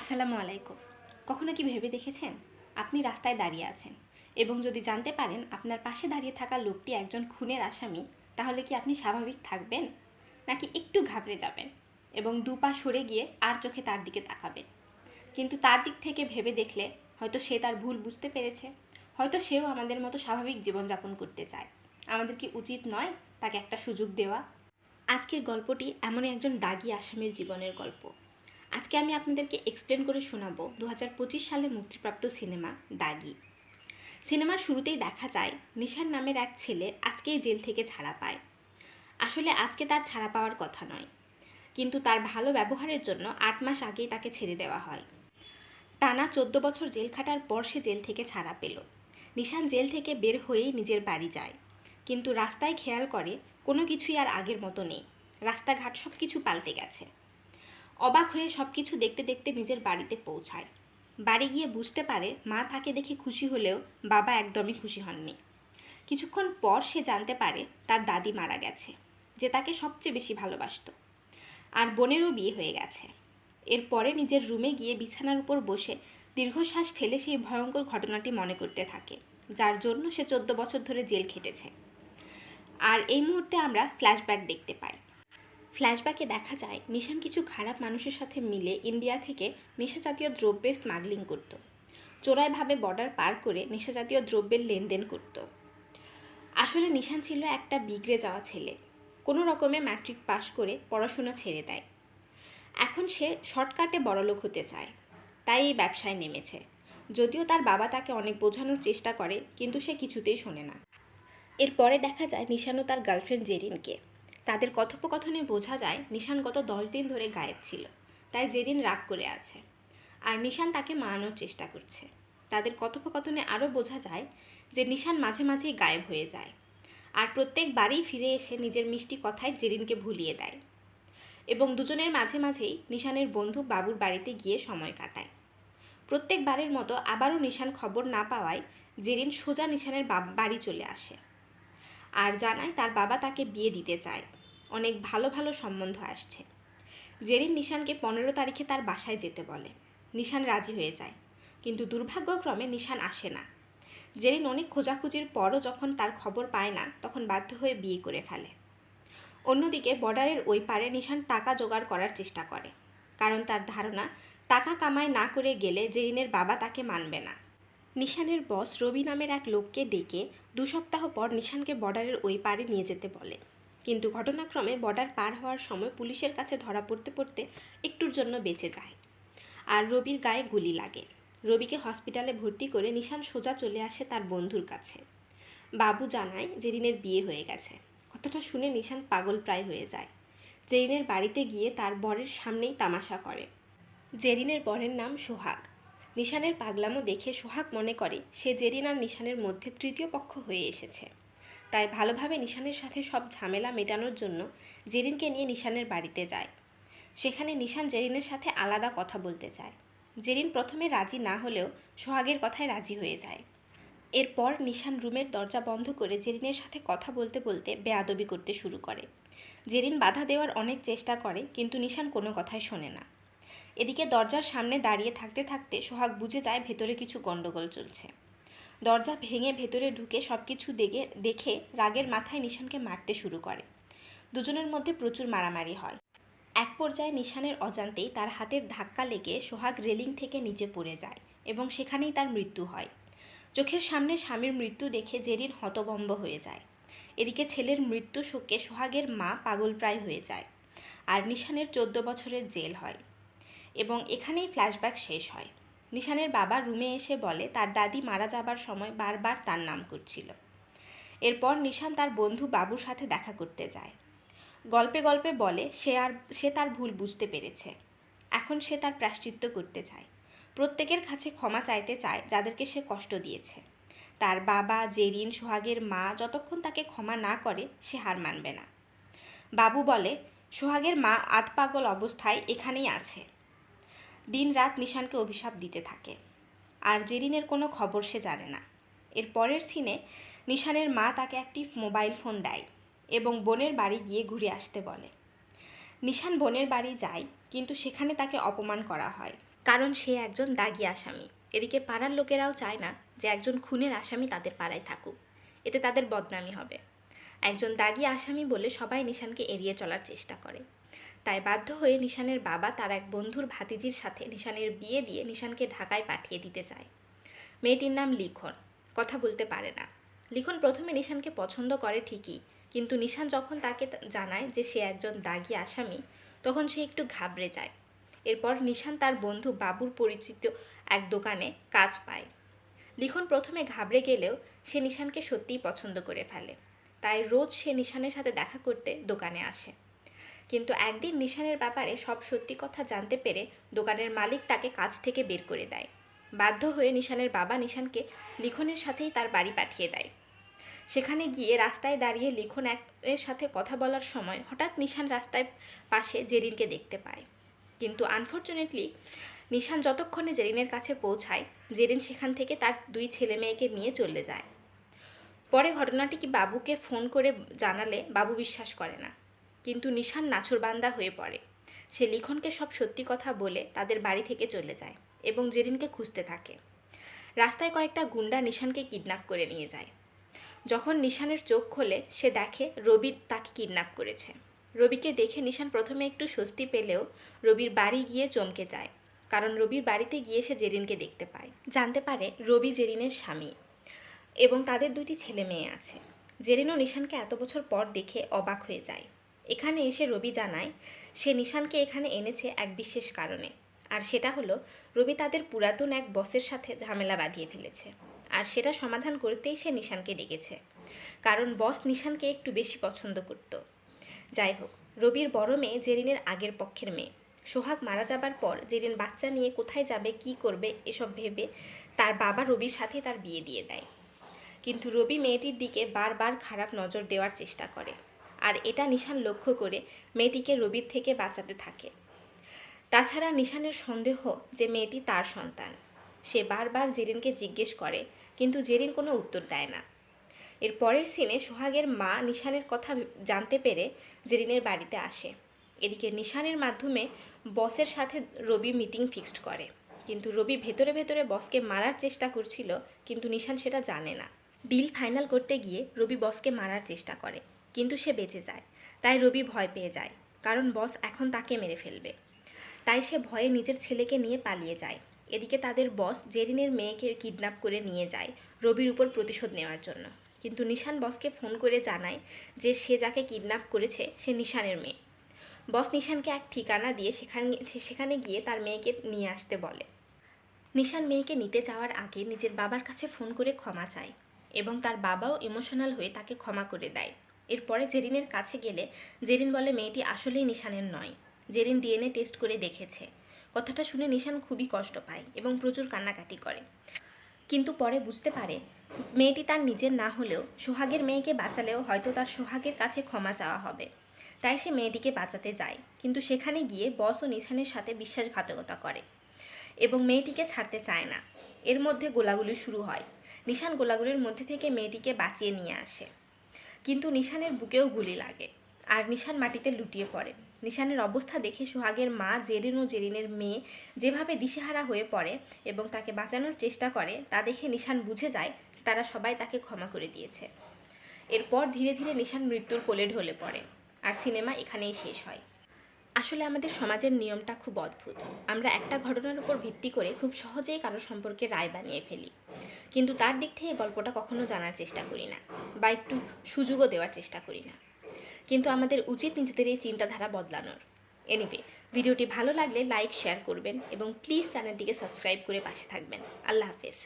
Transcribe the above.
আসসালামু আলাইকুম। কখনো কি ভেবে দেখেছেন আপনি রাস্তায় দাঁড়িয়ে আছেন এবং যদি জানতে পারেন আপনার পাশে দাঁড়িয়ে থাকা লোকটি একজন খুনের আসামি, তাহলে কি আপনি স্বাভাবিক থাকবেন, নাকি একটু ঘাবড়ে যাবেন এবং দুপা সরে গিয়ে আর চোখে তার দিকে তাকাবেন? কিন্তু তার দিক থেকে ভেবে দেখলে হয়তো সে তার ভুল বুঝতে পেরেছে, হয়তো সেও আমাদের মতো স্বাভাবিক জীবনযাপন করতে চায়। আমাদের কি উচিত নয় তাকে একটা সুযোগ দেওয়া? আজকের গল্পটি এমনই একজন দাগী আসামির জীবনের গল্প। আজকে আমি আপনাদেরকে এক্সপ্লেন করে শোনাবো 2025 সালে মুক্তিপ্রাপ্ত সিনেমা দাগী। সিনেমার শুরুতেই দেখা যায় নিশান নামের এক ছেলে আজকেই জেল থেকে ছাড়া পায়। আসলে আজকে তার ছাড়া পাওয়ার কথা নয়, কিন্তু তার ভালো ব্যবহারের জন্য 8 মাস আগেই তাকে ছেড়ে দেওয়া হয়। টানা 14 বছর জেল খাটার পর সে জেল থেকে ছাড়া পেল। নিশান জেল থেকে বের হয়েই নিজের বাড়ি যায়, কিন্তু রাস্তায় খেয়াল করে কোনো কিছুই আর আগের মতো নেই। রাস্তাঘাট সব কিছু পাল্টে গেছে। অবাক হয়ে সব কিছু দেখতে দেখতে নিজের বাড়িতে পৌঁছায়। বাড়ি গিয়ে বুঝতে পারে মা তাকে দেখে খুশি হলেও বাবা একদমই খুশি হননি। কিছুক্ষণ পর সে জানতে পারে তার দাদি মারা গেছে, যে তাকে সবচেয়ে বেশি ভালোবাসতো, আর বোনেরও বিয়ে হয়ে গেছে। এরপরে নিজের রুমে গিয়ে বিছানার উপর বসে দীর্ঘশ্বাস ফেলে সেই ভয়ঙ্কর ঘটনাটি মনে করতে থাকে, যার জন্য সে 14 বছর ধরে জেল খেটেছে। আর এই মুহূর্তে আমরা ফ্ল্যাশব্যাক দেখতে পাই। ফ্ল্যাশব্যাকে দেখা যায় নিশান কিছু খারাপ মানুষের সাথে মিলে ইন্ডিয়া থেকে নেশাজাতীয় দ্রব্যের স্মাগলিং করত। চোরাইভাবে বর্ডার পার করে নেশাজাতীয় দ্রব্যের লেনদেন করত। আসলে নিশান ছিল একটা বিগড়ে যাওয়া ছেলে। কোনো রকমে ম্যাট্রিক পাশ করে পড়াশোনা ছেড়ে দেয়। এখন সে শর্টকাটে বড়লোক হতে চায়, তাই এই ব্যবসায় নেমেছে। যদিও তার বাবা তাকে অনেক বোঝানোর চেষ্টা করে, কিন্তু সে কিছুতেই শোনে না। এরপরে দেখা যায় নিশান ও তার গার্লফ্রেন্ড জেরিনকে। তাদের কথোপকথনে বোঝা যায় নিশান গত 10 দিন ধরে গায়েব ছিল, তাই জেরিন রাগ করে আছে আর নিশান তাকে মারানোর চেষ্টা করছে। তাদের কথোপকথনে আরও বোঝা যায় যে নিশান মাঝে মাঝেই গায়েব হয়ে যায় আর প্রত্যেকবারই ফিরে এসে নিজের মিষ্টি কথায় জেরিনকে ভুলিয়ে দেয়, এবং দুজনের মাঝে মাঝেই নিশানের বন্ধু বাবুর বাড়িতে গিয়ে সময় কাটায়। প্রত্যেকবারের মতো আবারও নিশান খবর না পাওয়ায় জেরিন সোজা নিশানের বাড়ি চলে আসে আর জানায় তার বাবা তাকে বিয়ে দিতে চায়, অনেক ভালো ভালো সম্বন্ধ আসছে। জেরিন নিশানকে 15 তারিখে তার বাসায় যেতে বলে। নিশান রাজি হয়ে যায়, কিন্তু দুর্ভাগ্যক্রমে নিশান আসে না। জেরিন অনেক খোঁজাখুঁজির পরও যখন তার খবর পায় না, তখন বাধ্য হয়ে বিয়ে করে ফেলে। অন্যদিকে বর্ডারের ওই পারে নিশান টাকা জোগাড় করার চেষ্টা করে, কারণ তার ধারণা টাকা কামাই না করে গেলে জেরিনের বাবা তাকে মানবে না। নিশানের বস রবি নামের এক লোককে ডেকে 2 সপ্তাহ পর নিশানকে বর্ডারের ওই পারে নিয়ে যেতে বলে, কিন্তু ঘটনাক্রমে বর্ডার পার হওয়ার সময় পুলিশের কাছে ধরা পড়তে পড়তে একটুর জন্য বেঁচে যায় আর রবির গায়ে গুলি লাগে। রবিকে হসপিটালে ভর্তি করে নিশান সোজা চলে আসে তার বন্ধুর কাছে। বাবু জানায় জেরিনের বিয়ে হয়ে গেছে। কথাটা শুনে নিশান পাগল প্রায় হয়ে যায়। জেরিনের বাড়িতে গিয়ে তার বরের সামনেই তামাশা করে। জেরিনের বরের নাম সোহাগ। নিশানের পাগলামো দেখে সোহাগ মনে করে সে জেরিন আর নিশানের মধ্যে তৃতীয় পক্ষ হয়ে এসেছে, তাই ভালোভাবে নিশানের সাথে সব ঝামেলা মেটানোর জন্য জেরিনকে নিয়ে নিশানের বাড়িতে যায়। সেখানে নিশান জেরিনের সাথে আলাদা কথা বলতে চায়। জেরিন প্রথমে রাজি না হলেও সোহাগের কথায় রাজি হয়ে যায়। এরপর নিশান রুমের দরজা বন্ধ করে জেরিনের সাথে কথা বলতে বলতে বেয়াদবি করতে শুরু করে। জেরিন বাধা দেওয়ার অনেক চেষ্টা করে, কিন্তু নিশান কোনো কথাই শোনে না। এদিকে দরজার সামনে দাঁড়িয়ে থাকতে থাকতে সোহাগ বুঝে যায় ভেতরে কিছু গণ্ডগোল চলছে। দরজা ভেঙে ভেতরে ঢুকে সব কিছু দেখে রাগের মাথায় নিশানকে মারতে শুরু করে। দুজনের মধ্যে প্রচুর মারামারি হয়। এক পর্যায়ে নিশানের অজান্তেই তার হাতের ধাক্কা লেগে সোহাগ রেলিং থেকে নিচে পড়ে যায় এবং সেখানেই তার মৃত্যু হয়। চোখের সামনে স্বামীর মৃত্যু দেখে জেরিন হতভম্ব হয়ে যায়। এদিকে ছেলের মৃত্যু শোকে সোহাগের মা পাগলপ্রায় হয়ে যায় আর নিশানের 14 বছরের জেল হয়। এবং এখানেই ফ্ল্যাশব্যাক শেষ হয়। নিশানের বাবা রুমে এসে বলে তার দাদি মারা যাবার সময় বারবার তার নাম করছিল। এরপর নিশান তার বন্ধু বাবুর সাথে দেখা করতে যায়। গল্পে গল্পে বলে সে তার ভুল বুঝতে পেরেছে। এখন সে তার প্রায়শ্চিত্ত করতে চায়। প্রত্যেকের কাছে ক্ষমা চাইতে চায় যাদেরকে সে কষ্ট দিয়েছে। তার বাবা, জেরিন, সোহাগের মা যতক্ষণ তাকে ক্ষমা না করে সে হার মানবে না। বাবু বলে সোহাগের মা আধপাগল অবস্থায় এখানেই আছে। দিন রাত নিশানকে অভিশাপ দিতে থাকে, আর জেরিনের কোনো খবর সে জানে না। এর পরের সিনে নিশানের মা তাকে একটি মোবাইল ফোন দেয় এবং বোনের বাড়ি গিয়ে ঘুরে আসতে বলে। নিশান বোনের বাড়ি যায়, কিন্তু সেখানে তাকে অপমান করা হয়, কারণ সে একজন দাগী আসামি। এদিকে পাড়ার লোকেরাও চায় না যে একজন খুনের আসামি তাদের পাড়ায় থাকুক, এতে তাদের বদনামি হবে। একজন দাগী আসামি বলে সবাই নিশানকে এড়িয়ে চলার চেষ্টা করে। তাই বাধ্য হয়ে নিশানের বাবা তার এক বন্ধুর ভাতিজির সাথে নিশানের বিয়ে দিয়ে নিশানকে ঢাকায় পাঠিয়ে দিতে চায়। মেয়েটির নাম লিখন, কথা বলতে পারে না। লিখন প্রথমে নিশানকে পছন্দ করে ঠিকই, কিন্তু নিশান যখন তাকে জানায় যে সে একজন দাগী আসামি, তখন সে একটু ঘাবড়ে যায়। এরপর নিশান তার বন্ধু বাবুর পরিচিত এক দোকানে কাজ পায়। লিখন প্রথমে ঘাবড়ে গেলেও সে নিশানকে সত্যিই পছন্দ করে ফেলে। তাই রোজ সে নিশানের সাথে দেখা করতে দোকানে আসে। কিন্তু একদিন নিশানের ব্যাপারে সব সত্যি কথা জানতে পেরে দোকানের মালিক তাকে কাজ থেকে বের করে দেয়। বাধ্য হয়ে নিশানের বাবা নিশানকে লিখনের সাথেই তার বাড়ি পাঠিয়ে দেয়। সেখানে গিয়ে রাস্তায় দাঁড়িয়ে লিখন এর সাথে কথা বলার সময় হঠাৎ নিশান রাস্তায় পাশে জেরিনকে দেখতে পায়। কিন্তু আনফর্চুনেটলি নিশান যতক্ষণে জেরিনের কাছে পৌঁছায়, জেরিন সেখান থেকে তার 2 ছেলে মেয়েকে নিয়ে চলে যায়। পরে ঘটনাটি কি বাবুকে ফোন করে জানালে বাবু বিশ্বাস করে না, কিন্তু নিশান নাছোড়বান্দা হয়ে পড়ে। সে লিখনকে সব সত্যি কথা বলে তাদের বাড়ি থেকে চলে যায় এবং জেরিনকে খুঁজতে থাকে। রাস্তায় কয়েকটা গুন্ডা নিশানকে কিডন্যাপ করে নিয়ে যায়। যখন নিশানের চোখ খোলে সে দেখে রবি তাকে কিডন্যাপ করেছে। রবিকে দেখে নিশান প্রথমে একটু স্বস্তি পেলেও রবির বাড়ি গিয়ে চমকে যায়, কারণ রবির বাড়িতে গিয়ে সে জেরিনকে দেখতে পায়। জানতে পারে রবি জেরিনের স্বামী এবং তাদের 2টি ছেলে মেয়ে আছে। জেরিনও নিশানকে এত বছর পর দেখে অবাক হয়ে যায়। এখানে এসে রবি জানায় সে নিশানকে এখানে এনেছে এক বিশেষ কারণে, আর সেটা হলো রবি তাদের পুরাতন এক বসের সাথে ঝামেলা বাঁধিয়ে ফেলেছে, আর সেটা সমাধান করতেই সে নিশানকে ডেকেছে, কারণ বস নিশানকে একটু বেশি পছন্দ করত। যাই হোক, রবির বড় মেয়ে জেরিনের আগের পক্ষের মেয়ে। সোহাগ মারা যাবার পর জেরিন বাচ্চা নিয়ে কোথায় যাবে, কি করবে এসব ভেবে তার বাবা রবির সাথে তার বিয়ে দিয়ে দেয়। কিন্তু রবি মেয়েটির দিকে বারবার খারাপ নজর দেওয়ার চেষ্টা করে, আর এটা নিশান লক্ষ্য করে মেয়েটিকে রবির থেকে বাঁচাতে থাকে। তাছাড়া নিশানের সন্দেহ যে মেয়েটি তার সন্তান। সে বারবার জেরিনকে জিজ্ঞেস করে, কিন্তু জেরিন কোনো উত্তর দেয় না। এর পরের সিনে সোহাগের মা নিশানের কথা জানতে পেরে জেরিনের বাড়িতে আসে। এদিকে নিশানের মাধ্যমে বসের সাথে রবি মিটিং ফিক্সড করে, কিন্তু রবি ভেতরে ভেতরে বসকে মারার চেষ্টা করছিল, কিন্তু নিশান সেটা জানে না। ডিল ফাইনাল করতে গিয়ে রবি বসকে মারার চেষ্টা করে, কিন্তু সে বেঁচে যায়। তাই রবি ভয় পেয়ে যায়, কারণ বস এখন তাকে মেরে ফেলবে। তাই সে ভয়ে নিজের ছেলেকে নিয়ে পালিয়ে যায়। এদিকে তাদের বস জেরিনের মেয়েকে কিডন্যাপ করে নিয়ে যায় রবির উপর প্রতিশোধ নেওয়ার জন্য, কিন্তু নিশান বসকে ফোন করে জানায় যে সে যাকে কিডন্যাপ করেছে সে নিশানের মেয়ে। বস নিশানকে এক ঠিকানা দিয়ে সেখানে গিয়ে তার মেয়েকে নিয়ে আসতে বলে। নিশান মেয়েকে নিতে যাওয়ার আগে নিজের বাবার কাছে ফোন করে ক্ষমা চায় এবং তার বাবাও ইমোশনাল হয়ে তাকে ক্ষমা করে দেয়। এরপরে জেরিনের কাছে গেলে জেরিন বলে মেয়েটি আসলেই নিশানের নয়। জেরিন ডিএনএ টেস্ট করে দেখেছে। কথাটা শুনে নিশান খুবই কষ্ট পায় এবং প্রচুর কান্নাকাটি করে, কিন্তু পরে বুঝতে পারে মেয়েটি তার নিজের না হলেও সোহাগের মেয়েকে বাঁচালেও হয়তো তার সোহাগের কাছে ক্ষমা চাওয়া হবে। তাই সে মেয়েটিকে বাঁচাতে যায়, কিন্তু সেখানে গিয়ে বস ও নিশানের সাথে বিশ্বাসঘাতকতা করে এবং মেয়েটিকে ছাড়তে চায় না। এর মধ্যে গোলাগুলি শুরু হয়। নিশান গোলাগুলির মধ্যে থেকে মেয়েটিকে বাঁচিয়ে নিয়ে আসে, কিন্তু নিশানের বুকেও গুলি লাগে আর নিশান মাটিতে লুটিয়ে পড়ে। নিশানের অবস্থা দেখে সোহাগের মা জেরিন ও জেরিনের মেয়ে যেভাবে দিশেহারা হয়ে পড়ে এবং তাকে বাঁচানোর চেষ্টা করে, তা দেখে নিশান বুঝে যায় যে তারা সবাই তাকে ক্ষমা করে দিয়েছে। এরপর ধীরে ধীরে নিশান মৃত্যুর কোলে ঢলে পড়ে, আর সিনেমা এখানেই শেষ হয়। আসলে আমাদের সমাজের নিয়মটা খুব অদ্ভুত। আমরা একটা ঘটনার উপর ভিত্তি করে খুব সহজেই কারো সম্পর্কে রায় বানিয়ে ফেলি, কিন্তু তার দিক থেকে গল্পটা কখনো জানার চেষ্টা করি না বা একটু সুযোগও দেওয়ার চেষ্টা করি না। কিন্তু আমাদের উচিত নিজেদের এই চিন্তাধারা বদলানোর। এনিওয়ে, ভিডিওটি ভালো লাগলে লাইক শেয়ার করবেন এবং প্লিজ চ্যানেলটিকে সাবস্ক্রাইব করে পাশে থাকবেন। আল্লাহ হাফেজ।